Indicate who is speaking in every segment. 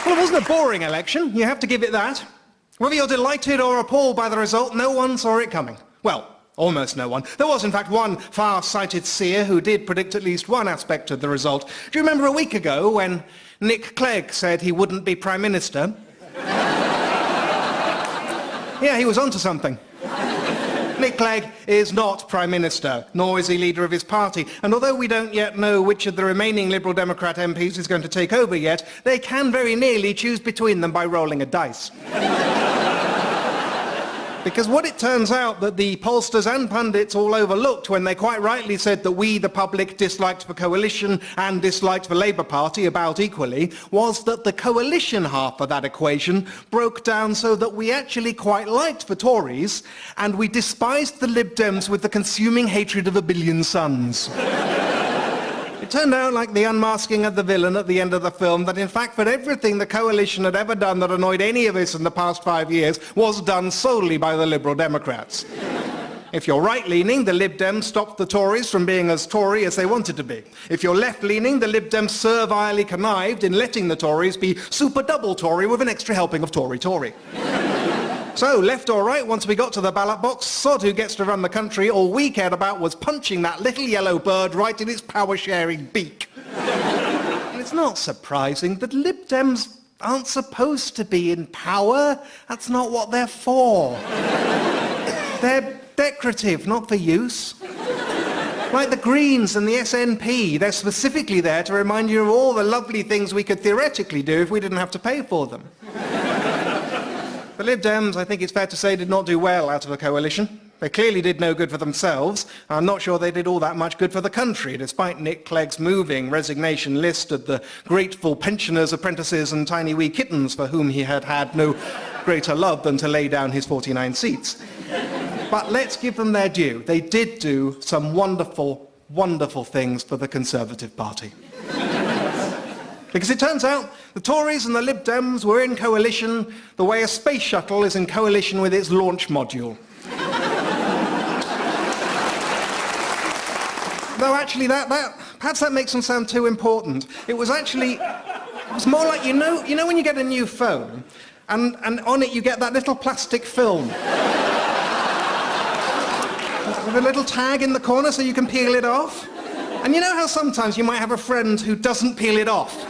Speaker 1: Well, it wasn't a boring election, you have to give it that. Whether you're delighted or appalled by the result, no one saw it coming. Well, almost no one. There was, in fact, one far-sighted seer who did predict at least one aspect of the result. Do you remember a week ago when Nick Clegg said he wouldn't be Prime Minister? Yeah, he was onto something. Nick Clegg is not Prime Minister, nor is he leader of his party. And although we don't yet know which of the remaining Liberal Democrat MPs is going to take over yet, they can very nearly choose between them by rolling a dice. Because what it turns out that the pollsters and pundits all overlooked when they quite rightly said that we, the public, disliked the coalition and disliked the Labour Party about equally, was that the coalition half of that equation broke down so that we actually quite liked the Tories and we despised the Lib Dems with the consuming hatred of a billion suns. It turned out, like the unmasking of the villain at the end of the film, that in fact that everything the coalition had ever done that annoyed any of us in the past 5 years was done solely by the Liberal Democrats. If you're right-leaning, the Lib Dems stopped the Tories from being as Tory as they wanted to be. If you're left-leaning, the Lib Dems servilely connived in letting the Tories be super-double Tory with an extra helping of Tory-Tory. So, left or right, once we got to the ballot box, sod who gets to run the country, all we cared about was punching that little yellow bird right in its power-sharing beak. And it's not surprising that Lib Dems aren't supposed to be in power. That's not what they're for. They're decorative, not for use. Like the Greens and the SNP, they're specifically there to remind you of all the lovely things we could theoretically do if we didn't have to pay for them. The Lib Dems, I think it's fair to say, did not do well out of the coalition. They clearly did no good for themselves. I'm not sure they did all that much good for the country, despite Nick Clegg's moving resignation list of the grateful pensioners, apprentices and tiny wee kittens for whom he had had no greater love than to lay down his 49 seats. But let's give them their due. They did do some wonderful, wonderful things for the Conservative Party. Because it turns out the Tories and the Lib Dems were in coalition the way a space shuttle is in coalition with its launch module. Though actually perhaps that makes them sound too important. It was more like, you know when you get a new phone and on it you get that little plastic film with a little tag in the corner so you can peel it off? And you know how sometimes you might have a friend who doesn't peel it off?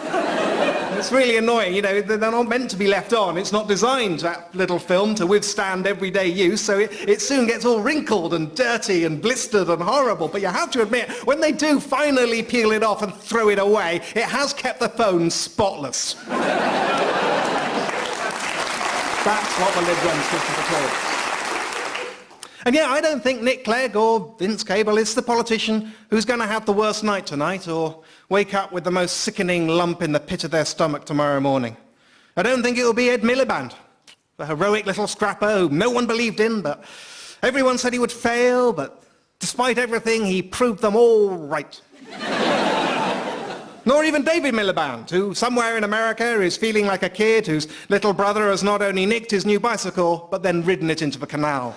Speaker 1: It's really annoying, they're not meant to be left on. It's not designed, that little film, to withstand everyday use, so it soon gets all wrinkled and dirty and blistered and horrible. But you have to admit, when they do finally peel it off and throw it away, it has kept the phone spotless. That's what the Lib Dems did to the Tories. And yeah, I don't think Nick Clegg or Vince Cable is the politician who's going to have the worst night tonight or wake up with the most sickening lump in the pit of their stomach tomorrow morning. I don't think it will be Ed Miliband, the heroic little scrapper who no one believed in, but everyone said he would fail, but despite everything, he proved them all right. Nor even David Miliband, who somewhere in America is feeling like a kid whose little brother has not only nicked his new bicycle, but then ridden it into the canal.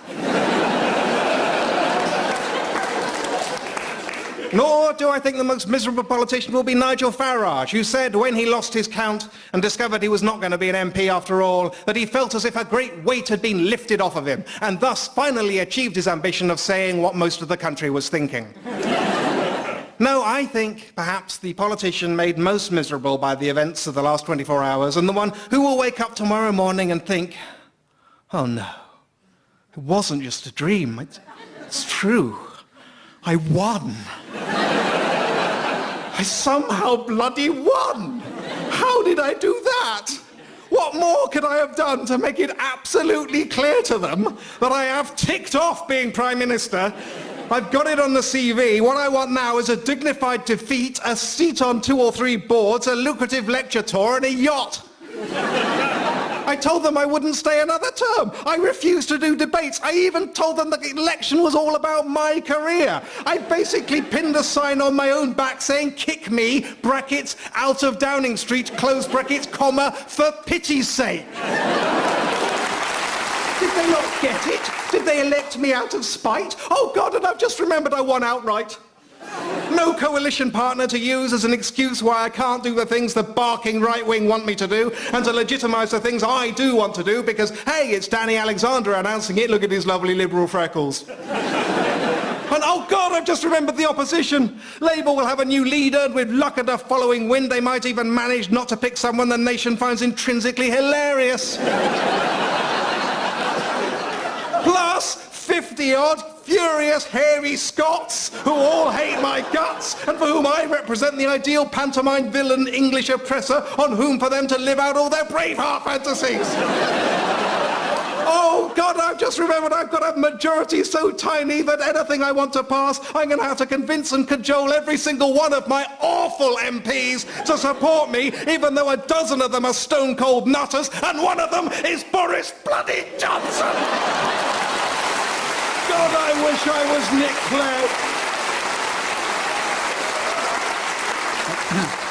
Speaker 1: Nor do I think the most miserable politician will be Nigel Farage, who said when he lost his count and discovered he was not going to be an MP after all, that he felt as if a great weight had been lifted off of him, and thus finally achieved his ambition of saying what most of the country was thinking. No, I think perhaps the politician made most miserable by the events of the last 24 hours, and the one who will wake up tomorrow morning and think, oh no, it wasn't just a dream, it's true. I won. I somehow bloody won. How did I do that? What more could I have done to make it absolutely clear to them that I have ticked off being Prime Minister? I've got it on the CV. What I want now is a dignified defeat, a seat on 2 or 3 boards, a lucrative lecture tour and a yacht. I told them I wouldn't stay another term. I refused to do debates. I even told them the election was all about my career. I basically pinned a sign on my own back saying, kick me, brackets, out of Downing Street, close brackets, comma, for pity's sake. Did they not get it? Did they elect me out of spite? Oh God, and I've just remembered I won outright. No coalition partner to use as an excuse why I can't do the things the barking right-wing want me to do, and to legitimise the things I do want to do because, hey, it's Danny Alexander announcing it, look at his lovely liberal freckles. And oh God, I've just remembered the opposition. Labour will have a new leader, and with luck and a following wind, they might even manage not to pick someone the nation finds intrinsically hilarious. Plus, 50-odd furious, hairy Scots who all hate my guts and for whom I represent the ideal pantomime villain English oppressor on whom for them to live out all their Braveheart fantasies. Oh God, I've just remembered I've got a majority so tiny that anything I want to pass, I'm going to have to convince and cajole every single one of my awful MPs to support me, even though a dozen of them are stone-cold nutters and one of them is Boris bloody Johnson. God, I wish I was Nick Clegg.